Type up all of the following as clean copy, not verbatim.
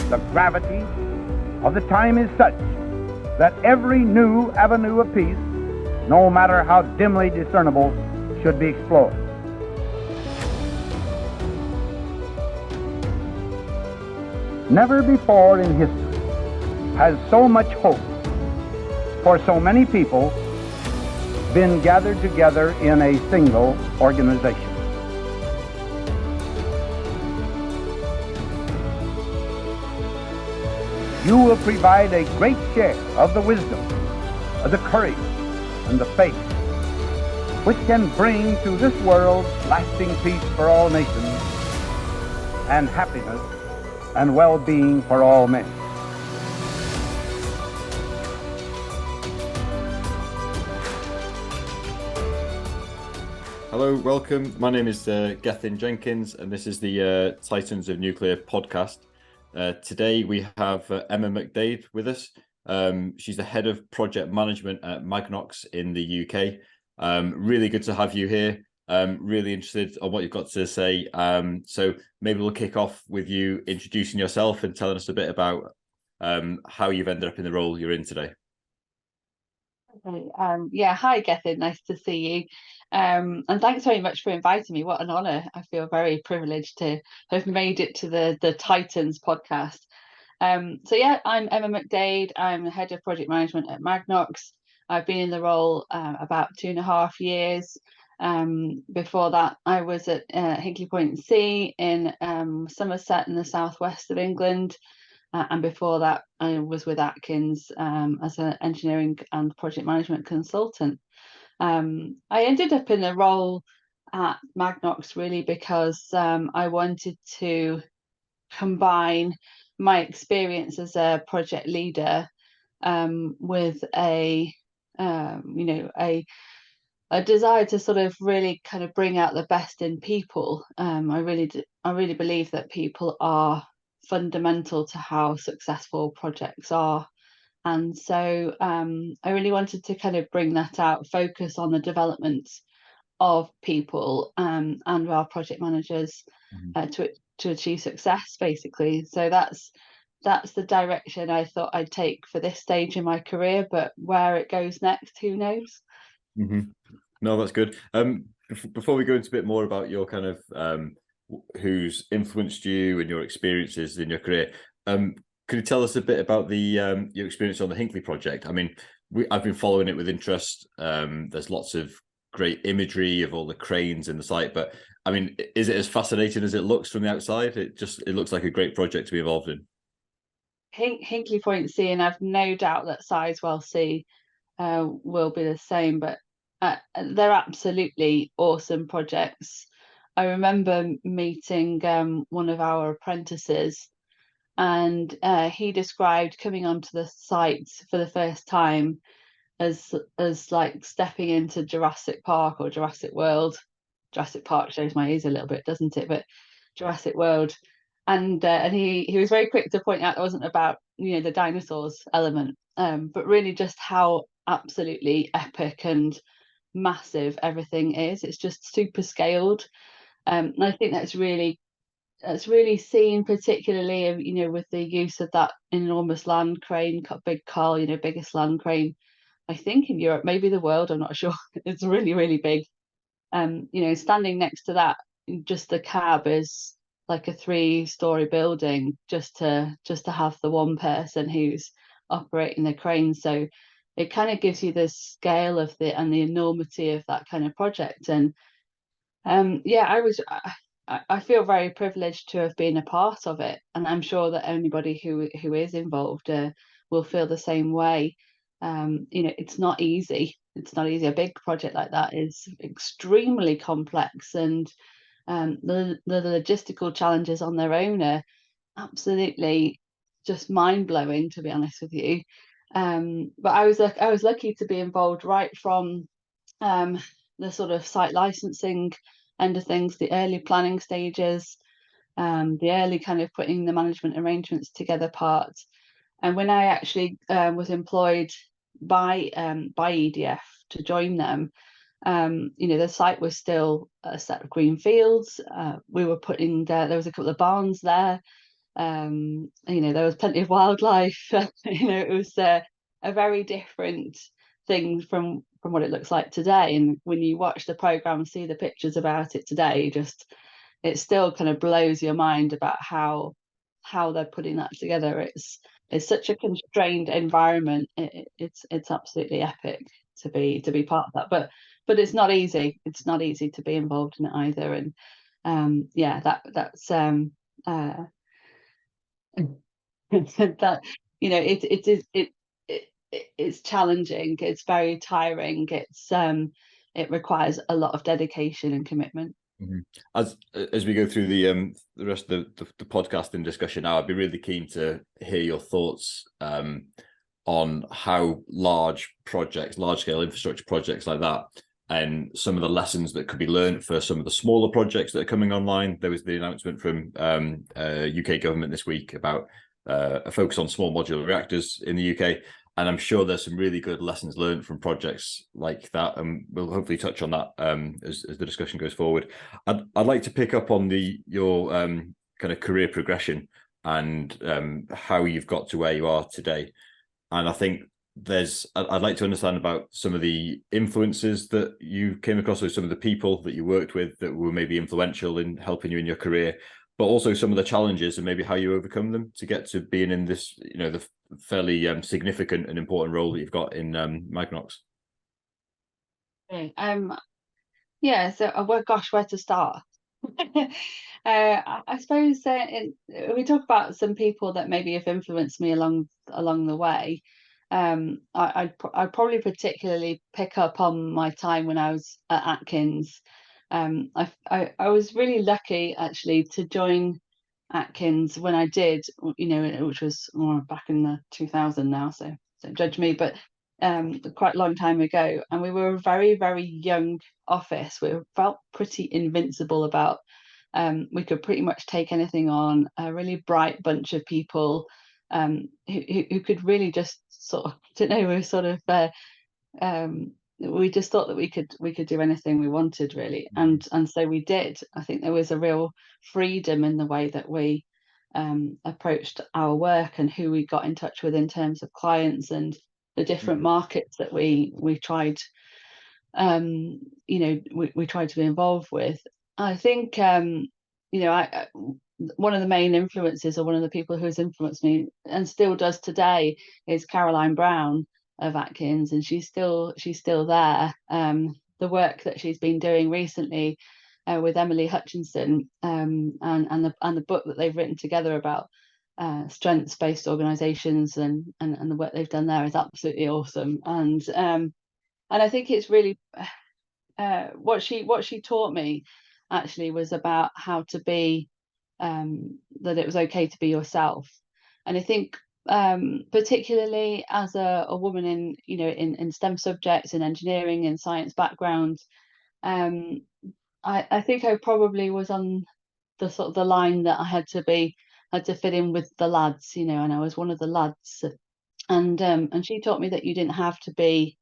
The gravity of the time is such that every new avenue of peace, no matter how dimly discernible, should be explored. Never before in history has so much hope for so many people been gathered together in a single organization. You will provide a great share of the wisdom, of the courage, and the faith which can bring to this world lasting peace for all nations and happiness and well-being for all men. Hello, welcome. My name is Gethin Jenkins, and this is the Titans of Nuclear podcast. Today we have Emma McDaid with us. She's the head of project management at Magnox in the UK. Really good to have you here. Really interested on what you've got to say. So maybe we'll kick off with you introducing yourself and telling us a bit about how you've ended up in the role you're in today. Okay. Hi Gethin, nice to see you. And thanks very much for inviting me. What an honour. I feel very privileged to have made it to the Titans podcast. I'm Emma McDaid. I'm the head of project management at Magnox. I've been in the role about 2.5 years. Before that, I was at Hinkley Point C in Somerset in the southwest of England. And before that, I was with Atkins as an engineering and project management consultant. I ended up in the role at Magnox really because I wanted to combine my experience as a project leader with a desire to sort of really kind of bring out the best in people. I really believe that people are fundamental to how successful projects are. And so I really wanted to kind of bring that out, focus on the development of people and our project managers to achieve success, basically. So that's the direction I thought I'd take for this stage in my career, but where it goes next, who knows? Mm-hmm. No, that's good. Before we go into a bit more about your kind of who's influenced you and your experiences in your career, could you tell us a bit about the your experience on the Hinkley project? I mean, I've been following it with interest. There's lots of great imagery of all the cranes in the site, but I mean, is it as fascinating as it looks from the outside? It looks like a great project to be involved in. Hinkley Point C, and I've no doubt that Sizewell C will be the same, but they're absolutely awesome projects. I remember meeting one of our apprentices, and he described coming onto the site for the first time as like stepping into Jurassic Park or Jurassic World. Jurassic Park shows my age a little bit, doesn't it? But Jurassic World, and he was very quick to point out it wasn't about the dinosaurs element, but really just how absolutely epic and massive everything is. It's just super scaled, and I think that's really seen, particularly with the use of that enormous land crane, big Carl, biggest land crane I think in Europe, maybe the world, I'm not sure. It's really, really big. Standing next to that, just the cab is like a 3-story building just to have the one person who's operating the crane. So it kind of gives you the scale of and the enormity of that kind of project. And I feel very privileged to have been a part of it, and I'm sure that anybody who is involved will feel the same way. It's not easy. It's not easy. A big project like that is extremely complex, and the logistical challenges on their own are absolutely just mind-blowing, to be honest with you. But I was lucky to be involved right from the sort of site licensing end of things, the early planning stages, the early kind of putting the management arrangements together part. And when I actually was employed by EDF to join them, the site was still a set of green fields. We were there was a couple of barns there. There was plenty of wildlife. It was a very different thing from what it looks like today. And when you watch the program and see the pictures about it today, it still kind of blows your mind about how they're putting that together. It's such a constrained environment. It's absolutely epic to be part of that. But it's not easy. It's not easy to be involved in it either. And that's that it's challenging. It's very tiring. It requires a lot of dedication and commitment. Mm-hmm. As we go through the rest of the podcast and discussion now, I'd be really keen to hear your thoughts on how large scale infrastructure projects like that, and some of the lessons that could be learned for some of the smaller projects that are coming online. There was the announcement from UK government this week about a focus on small modular reactors in the UK. And I'm sure there's some really good lessons learned from projects like that, and we'll hopefully touch on that as the discussion goes forward. I'd like to pick up on your kind of career progression and how you've got to where you are today. And I think I'd like to understand about some of the influences that you came across, or some of the people that you worked with that were maybe influential in helping you in your career, but also some of the challenges and maybe how you overcome them to get to being in this, the fairly significant and important role that you've got in Magnox. Okay. Where to start? I suppose we talk about some people that maybe have influenced me along the way. I'd probably particularly pick up on my time when I was at Atkins. I was really lucky actually to join Atkins when I did, which was back in the 2000 now, so don't judge me, but quite a long time ago. And we were a very, very young office. We felt pretty invincible about we could pretty much take anything on. A really bright bunch of people who could really just sort of, I don't know, we were sort of we just thought that we could do anything we wanted, really. And so we did. I think there was a real freedom in the way that we approached our work and who we got in touch with in terms of clients and the different markets that we tried we tried to be involved with. I think one of the main influences, or one of the people who's influenced me and still does today, is Caroline Brown of Atkins, and she's still there. The work that she's been doing recently with Emily Hutchinson and the book that they've written together about strengths-based organizations and the work they've done there is absolutely awesome. And I think it's really what she taught me actually was about how to be that it was okay to be yourself. And I think particularly as a woman in STEM subjects, in engineering and science background, I think I probably was on the sort of the line that I had to fit in with the lads, and I was one of the lads. And she taught me that you didn't have to be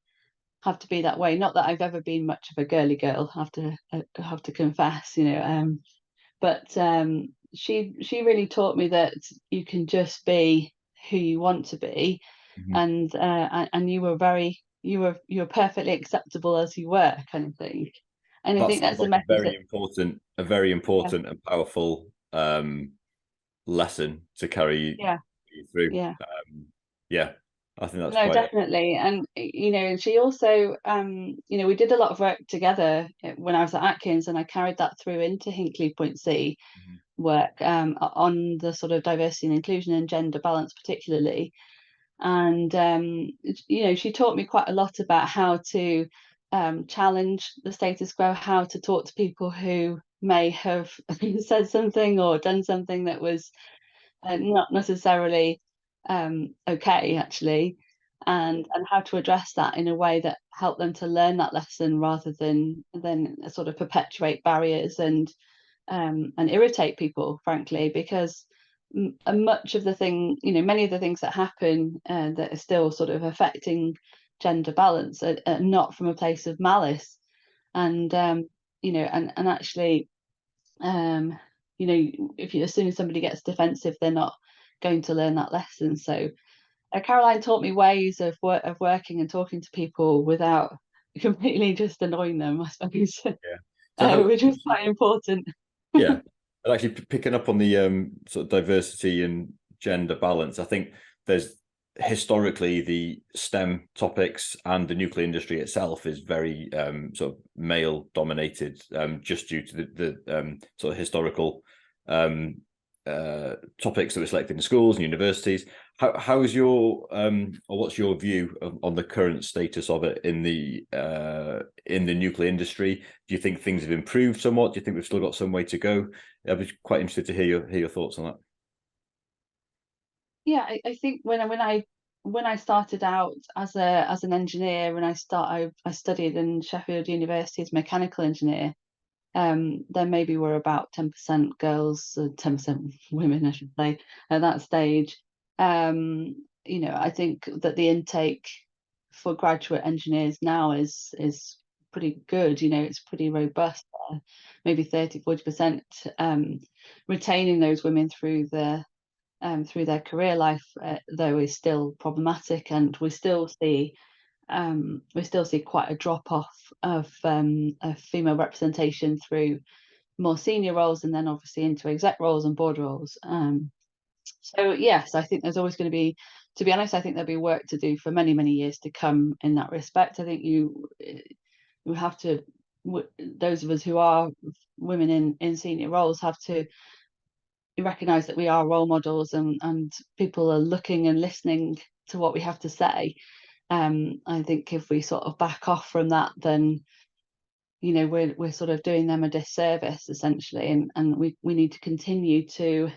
that way. Not that I've ever been much of a girly girl, I have to confess, but she really taught me that you can just be who you want to be, and you were perfectly acceptable as you were, kind of thing. And I think that's a message a very important and powerful lesson to carry you through. I think that's definitely. And she also we did a lot of work together when I was at Atkins, and I carried that through into Hinkley.C work on the sort of diversity and inclusion and gender balance particularly. And she taught me quite a lot about how to challenge the status quo, how to talk to people who may have said something or done something that was not necessarily okay, actually, and how to address that in a way that helped them to learn that lesson rather than sort of perpetuate barriers and irritate people, frankly, because much of the many of the things that happen that are still sort of affecting gender balance are not from a place of malice. And actually as soon as somebody gets defensive, they're not going to learn that lesson. So Caroline taught me ways of working and talking to people without completely just annoying them, I suppose. Yeah. So Which is quite important. yeah, and actually picking up on the sort of diversity and gender balance, I think there's historically the STEM topics and the nuclear industry itself is very sort of male dominated, just due to the sort of historical topics that were selected in schools and universities. How is your or what's your view on the current status of it in the nuclear industry? Do you think things have improved somewhat? Do you think we've still got some way to go? I'd be quite interested to hear your thoughts on that. Yeah, I think when I started out as an engineer, when I studied in Sheffield University as a mechanical engineer. There maybe were about 10% girls, 10% women, I should say, at that stage. I think that the intake for graduate engineers now is pretty good. It's pretty robust. Maybe 30-40%. Retaining those women through their career life, though, is still problematic, and we still see quite a drop off of female representation through more senior roles, and then obviously into exec roles and board roles. So yes, I think there's always going to be, to be honest, I think there'll be work to do for many, many years to come in that respect. I think you have to, those of us who are women in senior roles, have to recognize that we are role models, and people are looking and listening to what we have to say. I think if we sort of back off from that, then we're sort of doing them a disservice, essentially, and we need to continue to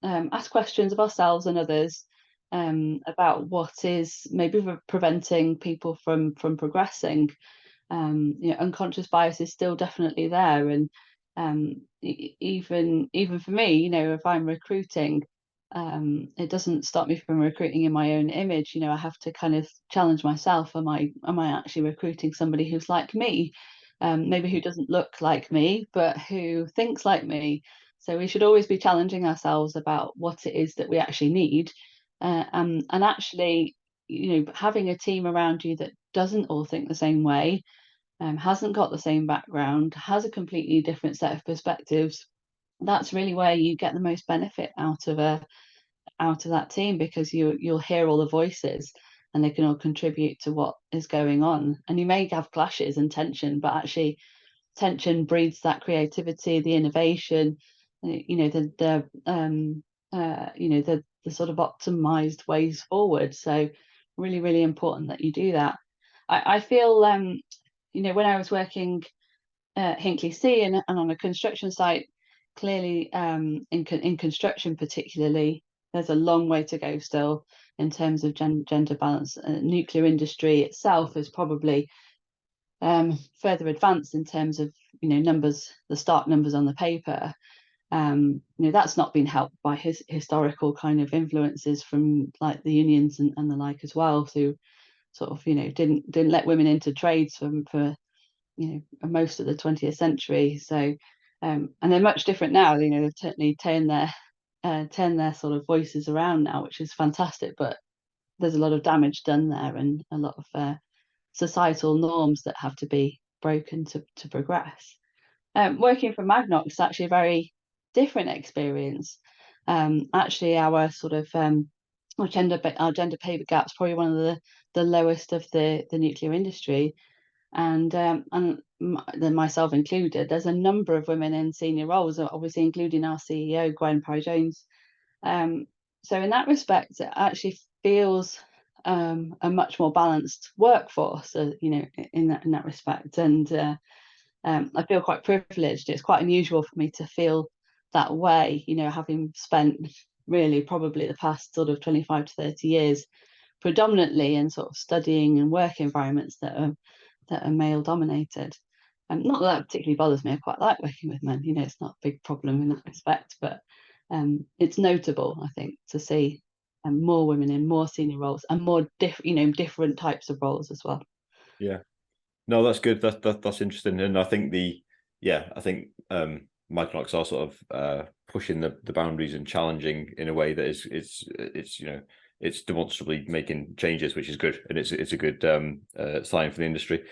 ask questions of ourselves and others about what is maybe preventing people from progressing. Unconscious bias is still definitely there, and even for me, if I'm recruiting, it doesn't stop me from recruiting in my own image. I have to kind of challenge myself. Am I actually recruiting somebody who's like me? Maybe who doesn't look like me, but who thinks like me. So we should always be challenging ourselves about what it is that we actually need. And actually, having a team around you that doesn't all think the same way, hasn't got the same background, has a completely different set of perspectives, that's really where you get the most benefit out of that team, because you'll hear all the voices and they can all contribute to what is going on. And you may have clashes and tension, but actually tension breeds that creativity, the innovation, the sort of optimized ways forward. So really, really important that you do that. I feel when I was working at Hinkley C and on a construction site, clearly in construction particularly, there's a long way to go still in terms of gender balance. Nuclear industry itself is probably further advanced in terms of numbers, the start numbers on the paper. That's not been helped by historical kind of influences from like the unions and the like as well, who sort of didn't let women into trades for most of the 20th century. So and they're much different now. They've certainly turned their sort of voices around now, which is fantastic, but there's a lot of damage done there, and a lot of societal norms that have to be broken to progress. Working for Magnox is actually a very different experience. Actually, our sort of our gender pay gap is probably one of the lowest of the nuclear industry, and then myself included. There's a number of women in senior roles, obviously including our CEO, Gwen Parry-Jones. So in that respect, it actually feels a much more balanced workforce, in that respect. And I feel quite privileged. It's quite unusual for me to feel that way, having spent really probably the past sort of 25 to 30 years predominantly in sort of studying and work environments that are male dominated. Not that particularly bothers me. I quite like working with men. It's not a big problem in that respect, but it's notable, I think, to see more women in more senior roles and more different types of roles as well. Yeah, no, that's good. That's interesting, and I think Magnox are sort of pushing the boundaries and challenging in a way that it's you know, it's demonstrably making changes, which is good, and it's a good sign for the industry.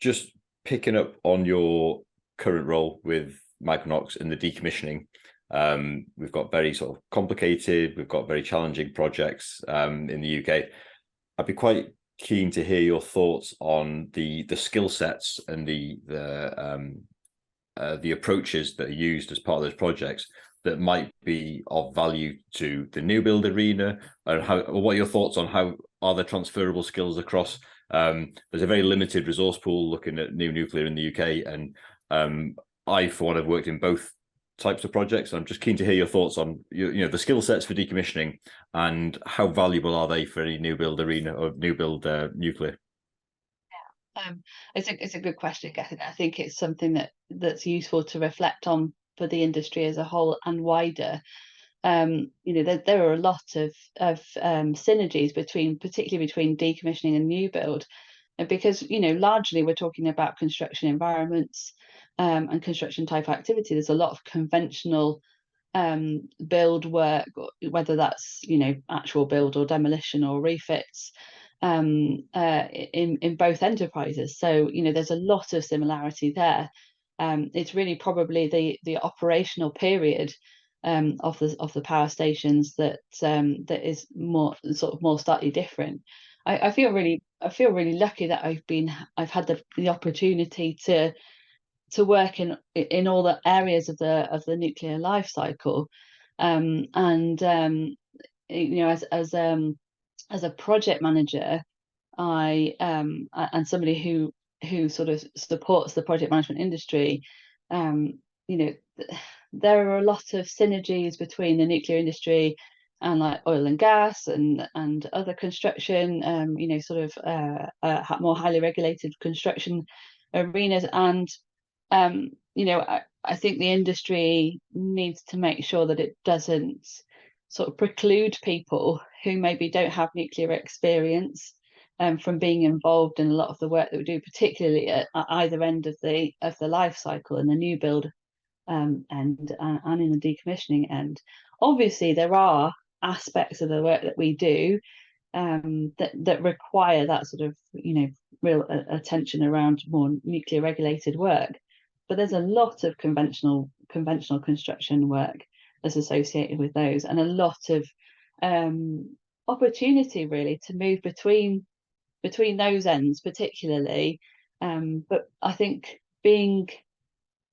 Just picking up on your current role with Magnox and the decommissioning, we've got very sort of complicated, we've got very challenging projects in the UK. I'd be quite keen to hear your thoughts on the skill sets and the approaches that are used as part of those projects that might be of value to the new build arena, and how, or what are your thoughts on how are the transferable skills across? There's a very limited resource pool looking at new nuclear in the UK, and I, for one, have worked in both types of projects. I'm just keen to hear your thoughts on the skill sets for decommissioning and how valuable are they for any new build arena or new build nuclear. It's a good question, Gethin. I think it's something that's useful to reflect on for the industry as a whole and wider. There are a lot of synergies particularly between decommissioning and new build, because largely we're talking about construction environments and construction type activity. There's a lot of conventional build work, whether that's actual build or demolition or refits, in both enterprises. So there's a lot of similarity there. It's really probably the operational period of the power stations that is more slightly different. I feel really lucky that I've had the opportunity to work in all the areas of the nuclear life cycle, and as a project manager, and somebody who sort of supports the project management industry, there are a lot of synergies between the nuclear industry and like oil and gas and other construction, more highly regulated construction arenas. And I think the industry needs to make sure that it doesn't sort of preclude people who maybe don't have nuclear experience from being involved in a lot of the work that we do, particularly at either end of the life cycle, in the new build end and in the decommissioning end. Obviously, there are aspects of the work that we do that require that sort of real attention around more nuclear regulated work, but there's a lot of conventional construction work that's associated with those, and a lot of opportunity really to move between those ends particularly. But I think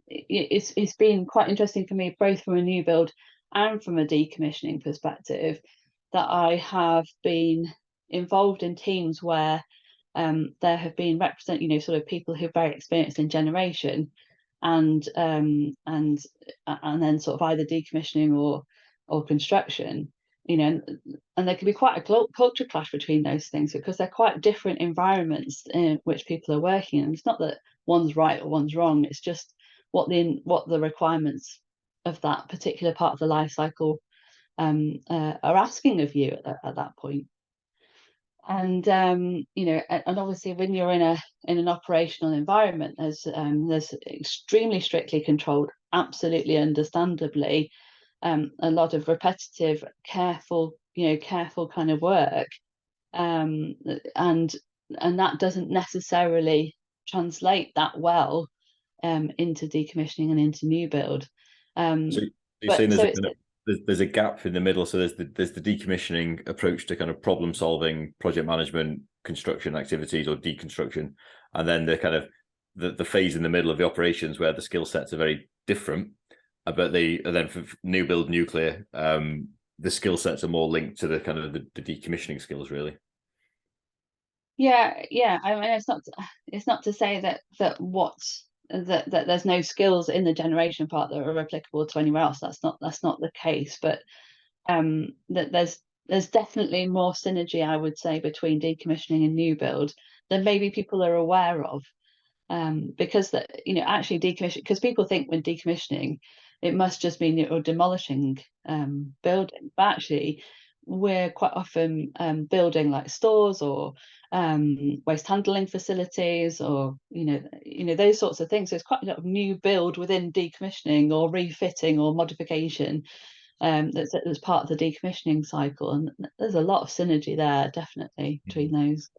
it's been quite interesting for me, both from a new build and from a decommissioning perspective, that I have been involved in teams where there have been sort of people who are very experienced in generation and then sort of either decommissioning or construction, and there can be quite a culture clash between those things, because they're quite different environments in which people are working in. It's not that one's right or one's wrong, it's just what the requirements of that particular part of the life cycle are asking of you at that point. And and obviously when you're in an operational environment, there's extremely strictly controlled, absolutely understandably, a lot of repetitive, careful kind of work, and that doesn't necessarily translate that well into decommissioning and into new build. So you're saying there's a gap in the middle. So there's the decommissioning approach to kind of problem solving, project management, construction activities or deconstruction, and then the kind of the phase in the middle of the operations where the skill sets are very different. But then for new build nuclear, the skill sets are more linked to the kind of the decommissioning skills, really. Yeah. I mean, it's not to say that there's no skills in the generation part that are applicable to anywhere else. That's not the case. But that there's definitely more synergy, I would say, between decommissioning and new build than maybe people are aware of. Because actually decommission, because people think when decommissioning it must just mean you're demolishing building, but actually we're quite often building like stores or waste handling facilities, or those sorts of things. So it's quite a lot of new build within decommissioning or refitting or modification, that's part of the decommissioning cycle, and there's a lot of synergy there, definitely, between those.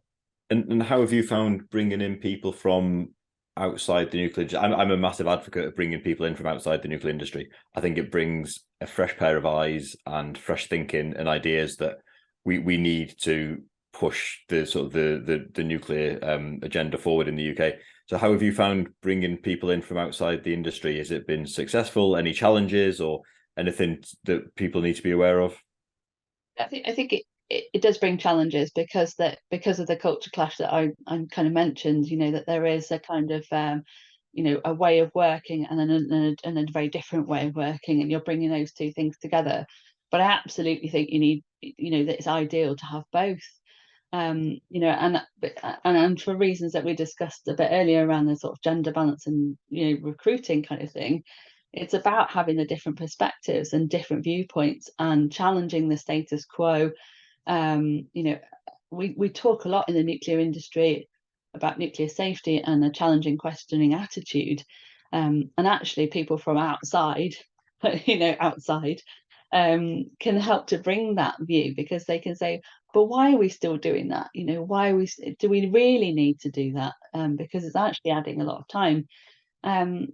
And how have you found bringing in people from outside the nuclear? I'm a massive advocate of bringing people in from outside the nuclear industry. I think it brings a fresh pair of eyes and fresh thinking and ideas that we need to push the sort of the nuclear agenda forward in the UK. So how have you found bringing people in from outside the industry? Has it been successful? Any challenges or anything that people need to be aware of? I think it does bring challenges, because of the culture clash that I kind of mentioned. That there is a kind of a way of working, and then a very different way of working, and you're bringing those two things together. But I absolutely think you need, that it's ideal to have both. And for reasons that we discussed a bit earlier around the sort of gender balance and recruiting kind of thing, it's about having the different perspectives and different viewpoints and challenging the status quo. We talk a lot in the nuclear industry about nuclear safety and a challenging, questioning attitude, and actually people from outside can help to bring that view, because they can say, but why are we still doing that? Do we really need to do that? Because it's actually adding a lot of time. And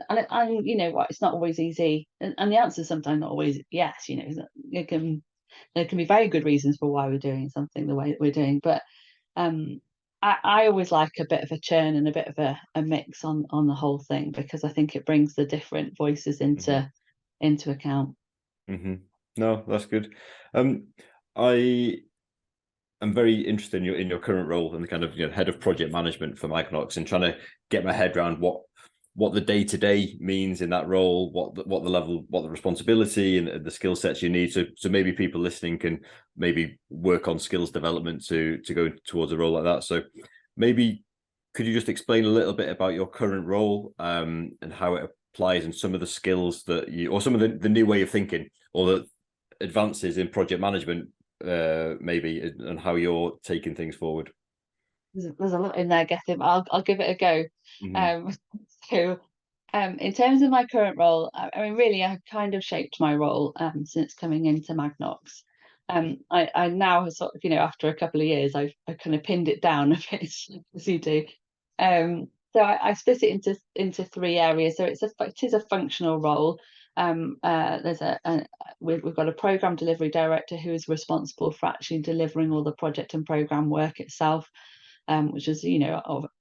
what, it's not always easy, and the answer is sometimes not always yes. There can be very good reasons for why we're doing something the way that we're doing, but I always like a bit of a churn and a bit of a mix on the whole thing, because I think it brings the different voices into account. No, that's good. I am very interested in your current role and the kind of head of project management for Magnox, and trying to get my head around what the day-to-day means in that role, what the level, what the responsibility and the skill sets you need. So maybe people listening can maybe work on skills development to go towards a role like that. So maybe could you just explain a little bit about your current role, and how it applies, and some of the skills that you, or some of the new way of thinking, or the advances in project management, maybe, and how you're taking things forward? There's a lot in there, Gethin. I'll give it a go. So in terms of my current role, I mean, really, I've kind of shaped my role since coming into Magnox. I now have sort of, after a couple of years, I've kind of pinned it down a bit, as you do. So I split it into three areas. So it is a functional role. We've got a program delivery director who is responsible for actually delivering all the project and program work itself, which is,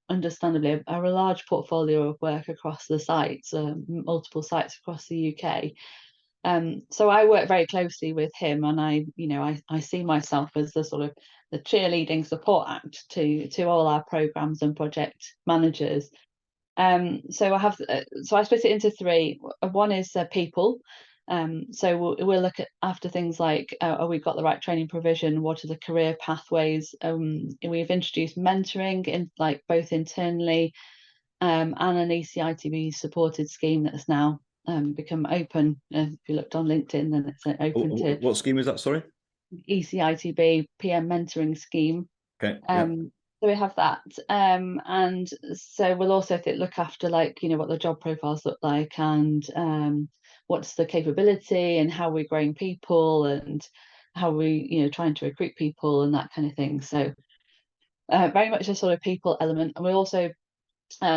understandably a large portfolio of work across the sites, multiple sites across the UK. So I work very closely with him, and I see myself as the sort of the cheerleading support act to all our programs and project managers. So I split it into three. One is people. So we'll look after things like, have we got the right training provision? What are the career pathways? We've introduced mentoring in both internally, and an ECITB supported scheme that's now become open. If you looked on LinkedIn, then it's open to. What scheme is that? Sorry. ECITB PM mentoring scheme. Okay. So we have that, and so we'll also look after what the job profiles look like, and what's the capability, and how we're growing people, and how we trying to recruit people, and that kind of thing. So very much a sort of people element. And we also,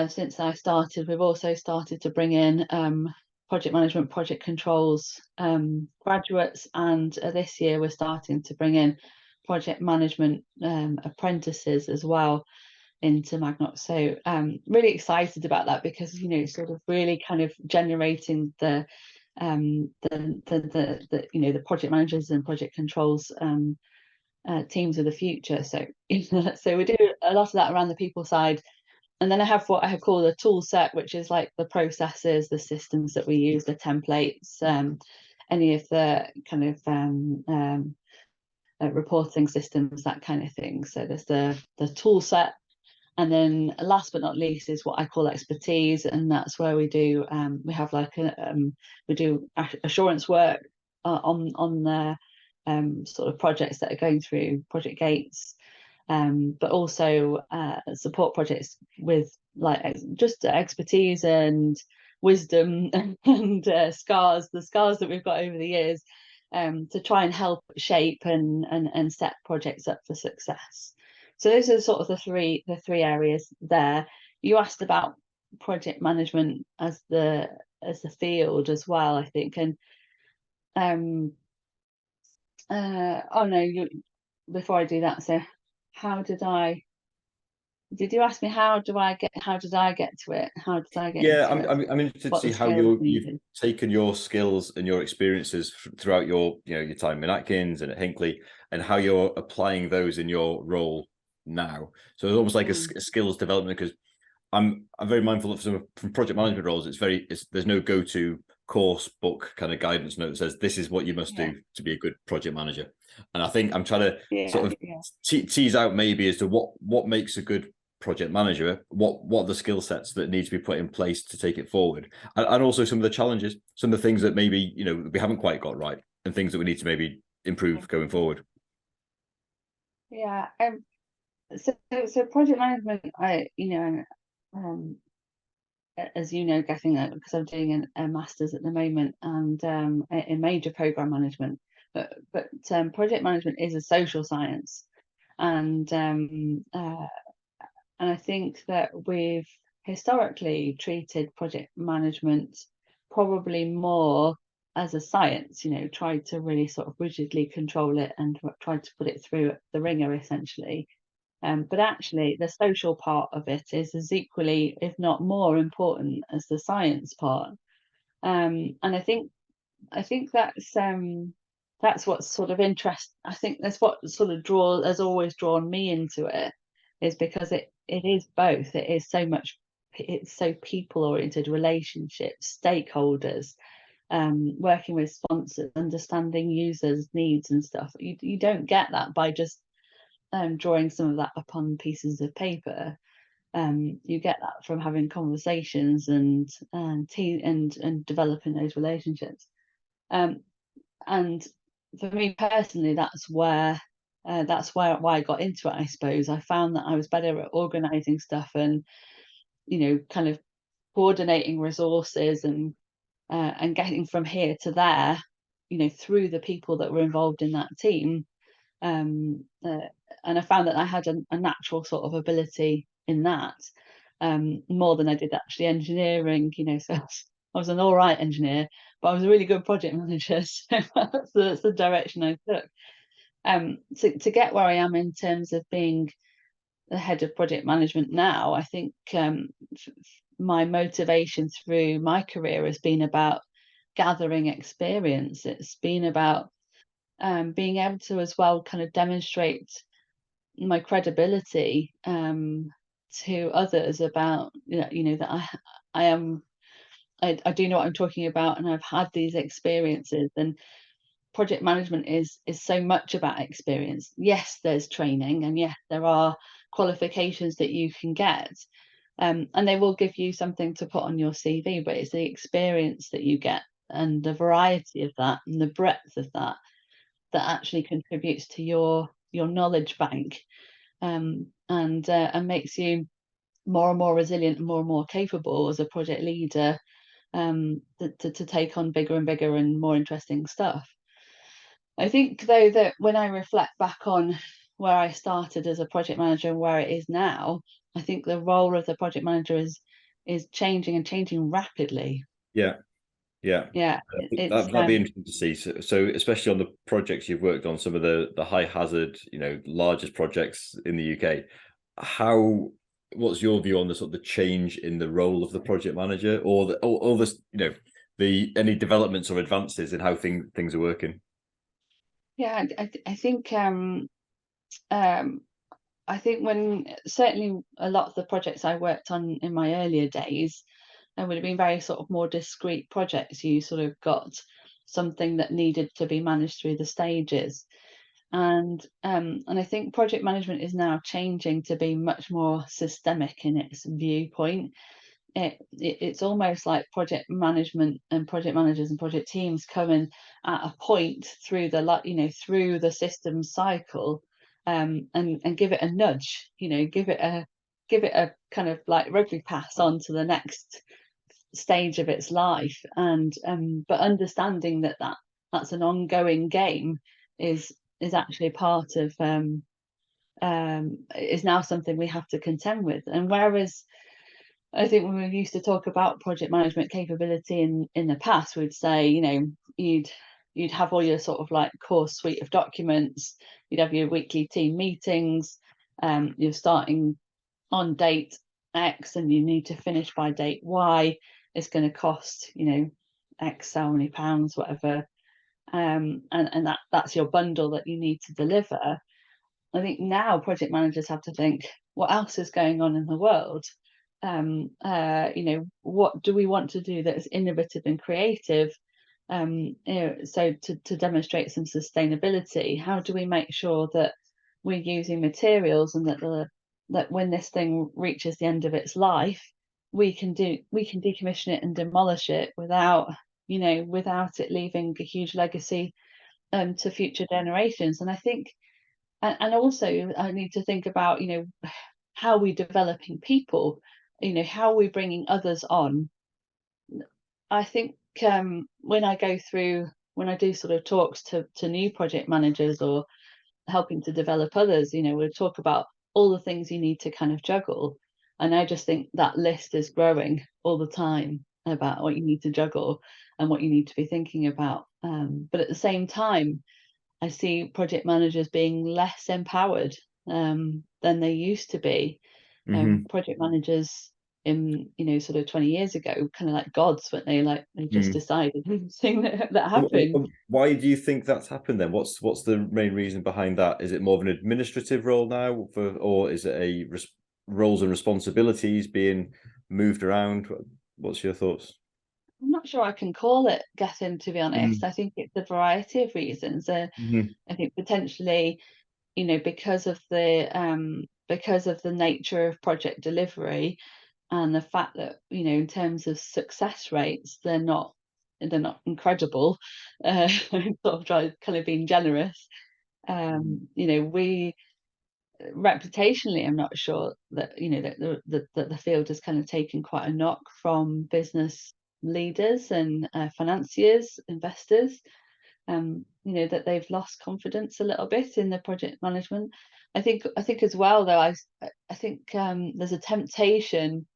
since I started, we've also started to bring in project management, project controls graduates, and this year we're starting to bring in project management apprentices as well into Magnox. So really excited about that, because sort of really kind of generating the project managers and project controls teams of the future. So so we do a lot of that around the people side. And then I have what I call the tool set, which is like the processes, the systems that we use, the templates, any of the kind of reporting systems, that kind of thing. So there's the tool set. And then last but not least is what I call expertise. And that's where we do, we have we do assurance work on the sort of projects that are going through project gates. but also support projects with like just expertise and wisdom and the scars that we've got over the years, to try and help shape and set projects up for success. So those are sort of the three areas there. You asked about project management as the field as well, I think, and oh no, before I do that, so did you ask me how did I get to it? How did I get Yeah, into it? I'm interested to What the see how skills you've needed. taken your skills and your experiences throughout your your time in Atkins and at Hinckley, and how you're applying those in your role now. So it's almost like a skills development, because I'm very mindful of some from project management roles. There's no go-to course book kind of guidance note that says this is what you must do to be a good project manager. And I think I'm trying to sort of tease out maybe as to what makes a good project manager, what are the skill sets that need to be put in place to take it forward, and also some of the challenges, some of the things that maybe we haven't quite got right, and things that we need to maybe improve going forward. Yeah. So project management, as you know, getting because I'm doing a master's at the moment, and a major program management, but project management is a social science, and I think that we've historically treated project management probably more as a science, tried to really sort of rigidly control it and tried to put it through the ringer essentially. But actually, the social part of it is as equally, if not more important as the science part. And I think that's what's sort of I think that's what sort of has always drawn me into it, is because it is both. It is it's so people oriented, relationships, stakeholders, working with sponsors, understanding users' needs and stuff. You don't get that by just drawing some of that upon pieces of paper. You get that from having conversations and developing those relationships. And for me personally, that's why I got into it. I suppose I found that I was better at organizing stuff and kind of coordinating resources and getting from here to there, through the people that were involved in that team. And I found that I had a natural sort of ability in that, more than I did actually engineering. So I was an all right engineer, but I was a really good project manager. So that's the direction I took. To get where I am in terms of being the head of project management now, I think my motivation through my career has been about gathering experience. It's been about being able to as well kind of demonstrate my credibility to others about that I do know what I'm talking about, and I've had these experiences. And project management is so much about experience. Yes, there's training, and yes, there are qualifications that you can get, and they will give you something to put on your CV, but it's the experience that you get and the variety of that and the breadth of that actually contributes to your knowledge bank, and makes you more and more resilient and more capable as a project leader, to take on bigger and bigger and more interesting stuff. I think though that when I reflect back on where I started as a project manager and where it is now, I think the role of the project manager is changing rapidly. Yeah. That'd be interesting to see. So especially on the projects you've worked on, some of the high hazard, largest projects in the UK, what's your view on the sort of the change in the role of the project manager, or any developments or advances in how things are working? Yeah, I think I think when certainly a lot of the projects I worked on in my earlier days, would have been very sort of more discrete projects. You sort of got something that needed to be managed through the stages, and I think project management is now changing to be much more systemic in its viewpoint. It's almost like project management and project managers and project teams coming at a point through the through the system cycle, and give it a nudge, give it a kind of like rugby pass on to the next stage of its life, and but understanding that that's an ongoing game is actually part of is now something we have to contend with. And whereas I think when we used to talk about project management capability in the past, we'd say, you'd have all your sort of like core suite of documents, you'd have your weekly team meetings, you're starting on date X and you need to finish by date Y. It's going to cost, X so many pounds, whatever. And that's your bundle that you need to deliver. I think now project managers have to think, what else is going on in the world? What do we want to do that's innovative and creative? So to demonstrate some sustainability, how do we make sure that we're using materials and that when this thing reaches the end of its life, we can decommission it and demolish it without it leaving a huge legacy to future generations. And I think, and also I need to think about, how we're developing people, how are we bringing others on. I think when I do sort of talks to new project managers or helping to develop others, we'll talk about all the things you need to kind of juggle. And I just think that list is growing all the time about what you need to juggle and what you need to be thinking about. But at the same time, I see project managers being less empowered than they used to be. Project managers in sort of 20 years ago, kind of like gods, when they just decided everything that happened. Why do you think that's happened then? What's the main reason behind that? Is it more of an administrative role now, or is it roles and responsibilities being moved around? What's your thoughts? I'm not sure I can call it getting, to be honest. I think it's a variety of reasons. I think potentially, because of the nature of project delivery and the fact that, in terms of success rates, they're not incredible. Sort of kind of being generous. We reputationally, I'm not sure that that the field has kind of taken quite a knock from business leaders and financiers, investors. That they've lost confidence a little bit in the project management. I think as well, though, I think there's a temptation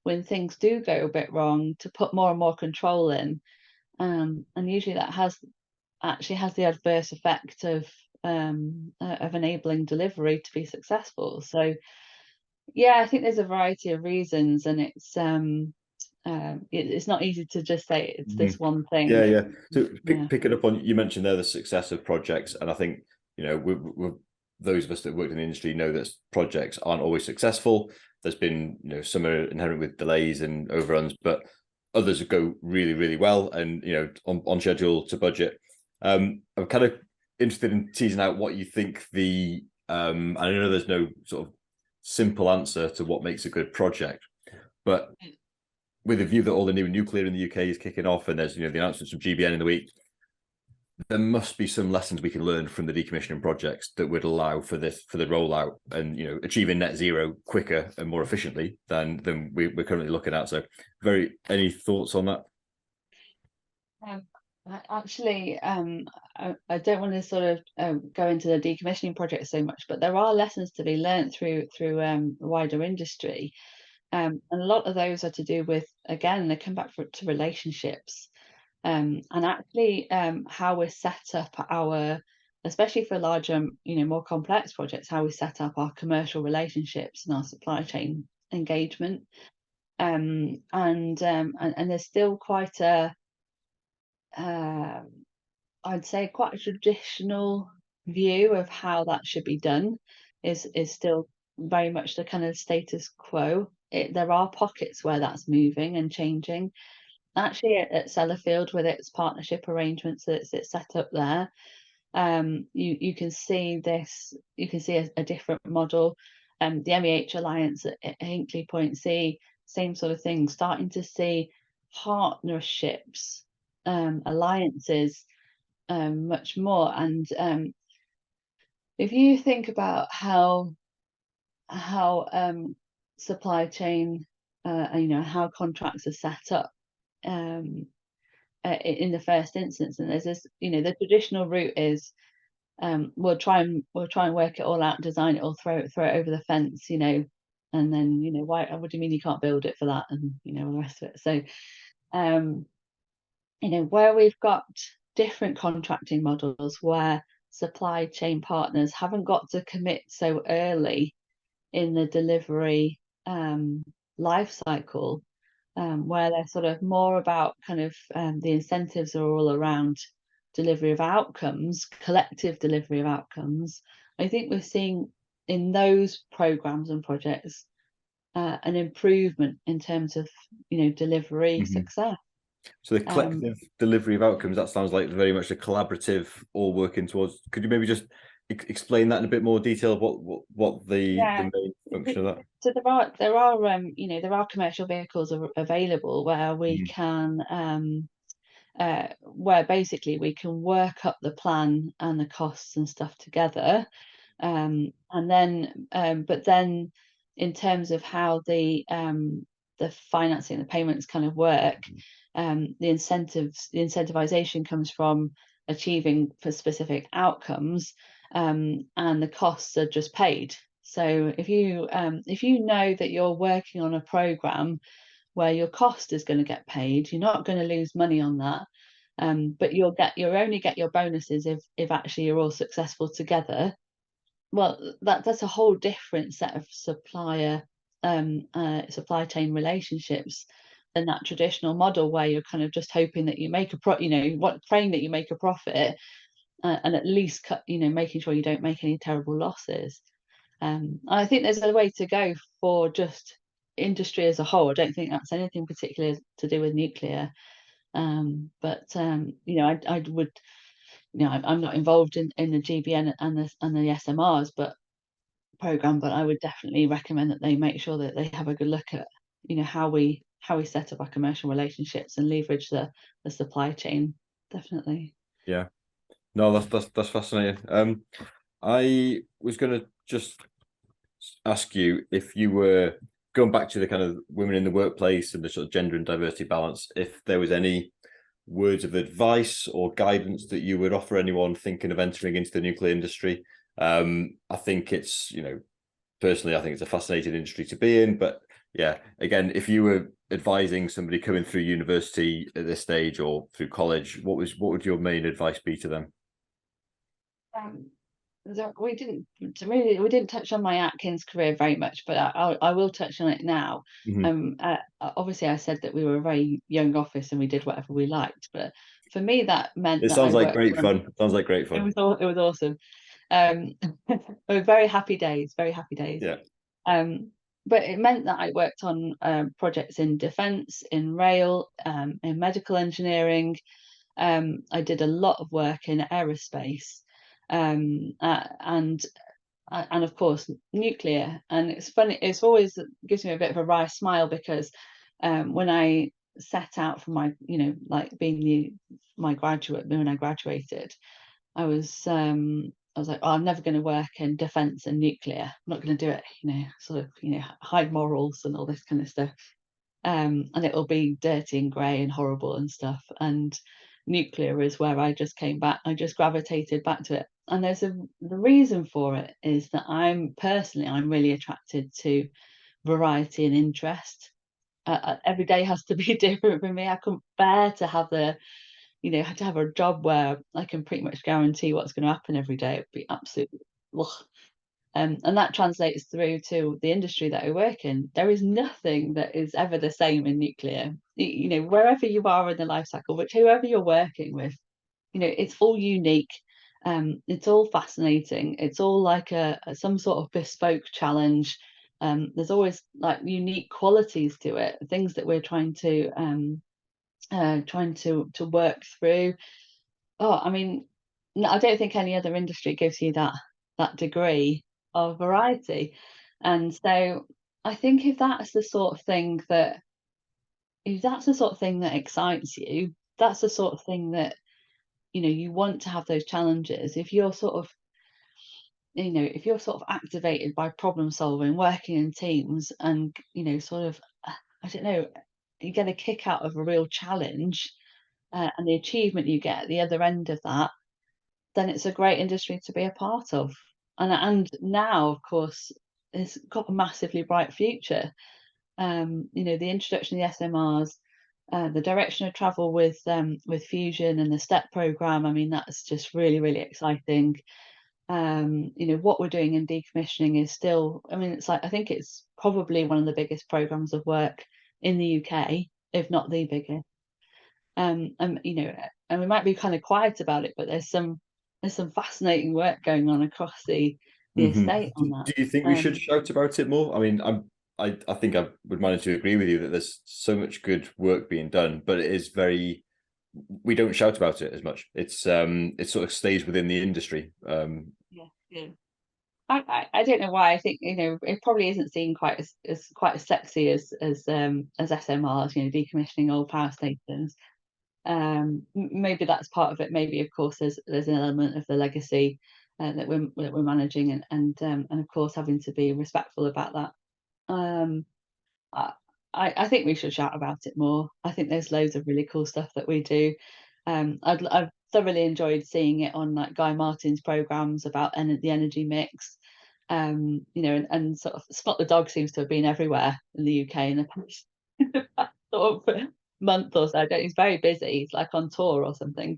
when things do go a bit wrong to put more and more control in, and usually that actually has the adverse effect of enabling delivery to be successful. So yeah, I think there's a variety of reasons, and it's not easy to just say it's this one thing. Yeah. So picking up on, you mentioned there the success of projects, and I think we're those of us that work in the industry know that projects aren't always successful. There's been some are inherent with delays and overruns, but others go really, really well and on schedule to budget. I'm kind of interested in teasing out what you think I know there's no sort of simple answer to what makes a good project, but with a view that all the new nuclear in the UK is kicking off and there's the announcements from GBN in the week, there must be some lessons we can learn from the decommissioning projects that would allow for the rollout and achieving net zero quicker and more efficiently than we're currently looking at. So any thoughts on that? Actually, I don't want to sort of go into the decommissioning project so much, but there are lessons to be learned through the wider industry, and a lot of those are to do with, again, they come back to relationships, and actually how we're set up especially for larger, more complex projects, how we set up our commercial relationships and our supply chain engagement, and there's still quite a I'd say quite a traditional view of how that should be done is still very much the kind of status quo. There are pockets where that's moving and changing. Actually, at Sellafield, with its partnership arrangements that's set up there, you can see this. You can see a different model. The MEH Alliance at Hinkley Point C, same sort of thing. Starting to see partnerships, alliances, much more, and if you think about how supply chain, how contracts are set up in the first instance, and there's this, the traditional route is, we'll try and work it all out, design it all, throw it over the fence, and then, why? What do you mean you can't build it for that, and all the rest of it. So, where we've got different contracting models where supply chain partners haven't got to commit so early in the delivery life cycle, where they're sort of more about kind of the incentives are all around delivery of outcomes, collective delivery of outcomes. I think we're seeing in those programs and projects an improvement in terms of delivery success. So the collective delivery of outcomes, that sounds like very much a collaborative, all working towards. Could you maybe just explain that in a bit more detail? What the main function of that? So there are commercial vehicles available where we can where basically we can work up the plan and the costs and stuff together, and then but then in terms of how the financing, the payments kind of work, the incentivization comes from achieving for specific outcomes, and the costs are just paid. So if you know that you're working on a program where your cost is going to get paid, you're not going to lose money on that, but you'll only get your bonuses if actually you're all successful together. Well, that's a whole different set of supply chain relationships than that traditional model where you're kind of just hoping that you make praying that you make a profit, and at least making sure you don't make any terrible losses. I think there's a way to go for just industry as a whole. I don't think that's anything particular to do with nuclear, but I would, I'm not involved in the GBN and the SMRs program, but I would definitely recommend that they make sure that they have a good look at how we set up our commercial relationships and leverage the supply chain. Definitely. Yeah, no, that's fascinating. I was going to just ask you, if you were going back to the kind of women in the workplace and the sort of gender and diversity balance, if there was any words of advice or guidance that you would offer anyone thinking of entering into the nuclear industry. I think it's, personally, I think it's a fascinating industry to be in. But yeah, again, if you were advising somebody coming through university at this stage or through college, what would your main advice be to them? We didn't touch on my Atkins career very much, but I will touch on it now. Obviously, I said that we were a very young office and we did whatever we liked, but for me that meant it sounds like great fun. Sounds like great fun. It was awesome. Very happy days. Yeah. But it meant that I worked on projects in defence, in rail, in medical engineering. I did a lot of work in aerospace, and of course nuclear. And it's funny, it's always gives me a bit of a wry smile, because when I set out for my, like being my graduate, when I graduated, I was like, oh, I'm never going to work in defence and nuclear. I'm not going to do it, sort of, high morals and all this kind of stuff. And it'll be dirty and grey and horrible and stuff. And nuclear is where I just came back. I just gravitated back to it. And the reason for it is that I'm really attracted to variety and interest. Every day has to be different for me. I couldn't bear to have to have a job where I can pretty much guarantee what's going to happen every day. It'd be absolutely ugh. And that translates through to the industry that I work in. There is nothing that is ever the same in nuclear. Wherever you are in the life cycle, which whoever you're working with, it's all unique. It's all fascinating. It's all like some sort of bespoke challenge. There's always like unique qualities to it, things that we're trying to work through. I mean, I don't think any other industry gives you that degree of variety. And so I think if that's the sort of thing that excites you, that's the sort of thing that you want to have those challenges. If you're sort of if you're sort of activated by problem solving, working in teams, and sort of, I don't know, you get a kick out of a real challenge, and the achievement you get at the other end of that, then it's a great industry to be a part of. And now, of course, it's got a massively bright future. The introduction of the SMRs, the direction of travel with fusion and the STEP program. I mean, that's just really, really exciting. What we're doing in decommissioning is still, I mean, it's like, I think it's probably one of the biggest programs of work in the UK, if not the biggest. And we might be kind of quiet about it, but there's some fascinating work going on across the estate on that. Do you think we should shout about it more? I mean, I think I would manage to agree with you that there's so much good work being done, but it is very, we don't shout about it as much. It sort of stays within the industry. Yeah. I don't know why. I think it probably isn't seen quite as sexy as SMRs, decommissioning old power stations. Maybe that's part of it. Maybe, of course, there's an element of the legacy that we're managing, and of course having to be respectful about that. I think we should shout about it more. I think there's loads of really cool stuff that we do. I've thoroughly enjoyed seeing it on like Guy Martin's programs about the energy mix. And sort of Spot the Dog seems to have been everywhere in the UK in the past sort of month or so. He's very busy. He's like on tour or something.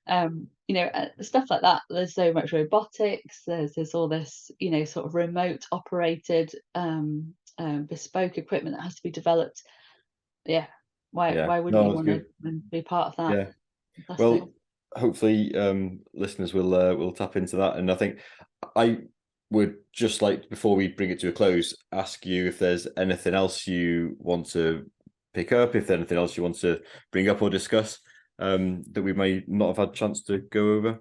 Stuff like that. There's so much robotics. There's all this, sort of remote operated, bespoke equipment that has to be developed. Yeah. Why wouldn't you want to be part of that? Yeah. Well, hopefully listeners will tap into that. And I think I would just like, before we bring it to a close, ask you if there's anything else you want to pick up, if there's anything else you want to bring up or discuss that we may not have had a chance to go over.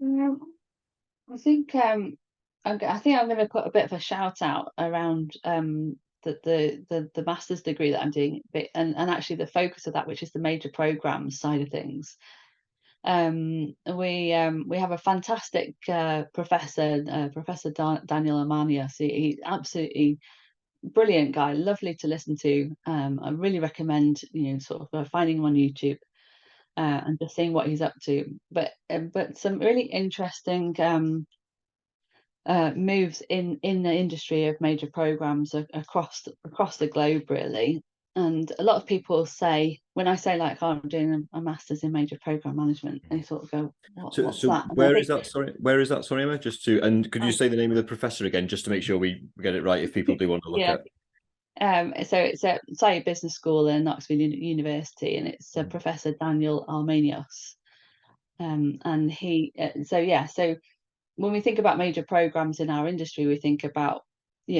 I think I'm going to put a bit of a shout out around the master's degree that I'm doing, and actually the focus of that, which is the major programs side of things. We have a fantastic professor, Professor Daniel Armanius. He's absolutely brilliant guy, lovely to listen to. I really recommend sort of finding him on YouTube and just seeing what he's up to. But some really interesting moves in the industry of major programs across the globe, really. And a lot of people say, when I say like, oh, I'm doing a master's in major program management, they sort of go, what's that? And where is that? Sorry, Emma. And could you say the name of the professor again, just to make sure we get it right, if people do want to look at. So it's at Saïd Business School in Knoxville University, and it's Professor Daniel Armanius. And he, so when we think about major programs in our industry, we think about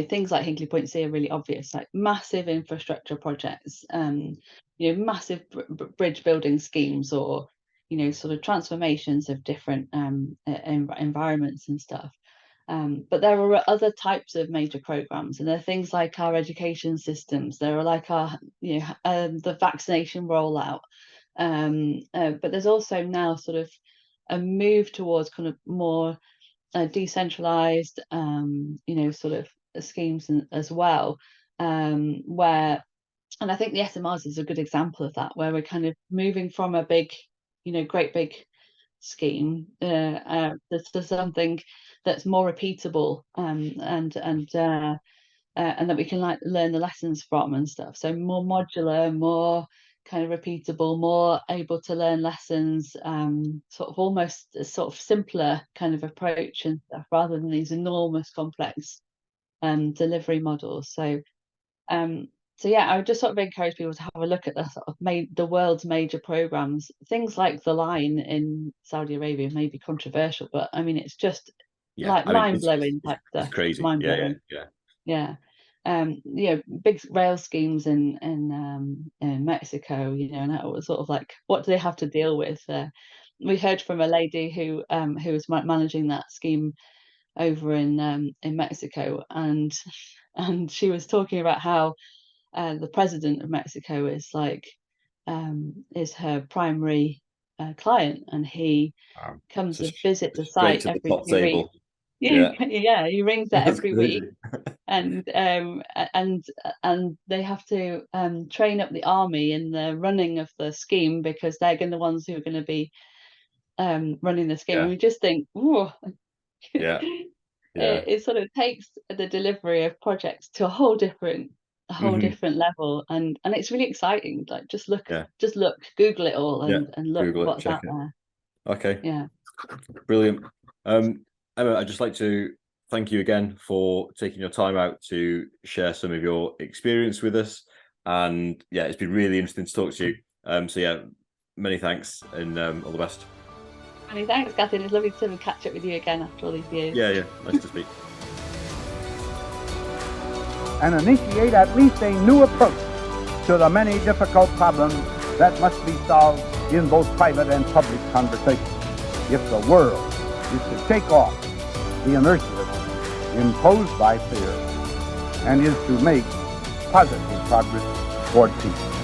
things like Hinkley Point C are really obvious, like massive infrastructure projects, massive bridge building schemes, or sort of transformations of different environments and stuff. But there are other types of major programs, and there are things like our education systems. There are like our the vaccination rollout. But there's also now sort of a move towards kind of more decentralized sort of schemes as well, where, and I think the SMRs is a good example of that, where we're kind of moving from a big great big scheme to something that's more repeatable, and that we can like learn the lessons from and stuff. So more modular, more kind of repeatable, more able to learn lessons, sort of almost a sort of simpler kind of approach and stuff, rather than these enormous complex delivery models. So yeah, I would just sort of encourage people to have a look at the sort of the world's major programs. Things like the line in Saudi Arabia may be controversial, but I mean, it's just mind-blowing type stuff. It's crazy. Mind-blowing. Yeah. Big rail schemes in Mexico, and that was sort of like, what do they have to deal with? We heard from a lady who was managing that scheme over in Mexico, and she was talking about how the president of Mexico is like is her primary client, and he comes So to visit the straight site to the every top 2 weeks. table. Yeah. Yeah, he rings that That's every crazy. week, and they have to train up the army in the running of the scheme, because they're the ones who are going to be running the scheme. Yeah. And we just think, oh, Yeah. Yeah. it sort of takes the delivery of projects to a whole different level, and it's really exciting. Like, just look, Google it all, and look Google it, what's check out it. there. Okay. Yeah. Brilliant. Emma, I'd just like to thank you again for taking your time out to share some of your experience with us. And yeah, it's been really interesting to talk to you. So yeah, many thanks, and all the best. Many thanks, Catherine. It's lovely to catch up with you again after all these years. Yeah, nice to speak. And initiate at least a new approach to the many difficult problems that must be solved in both private and public conversation if the world is to shake off the inertia imposed by fear and is to make positive progress toward peace.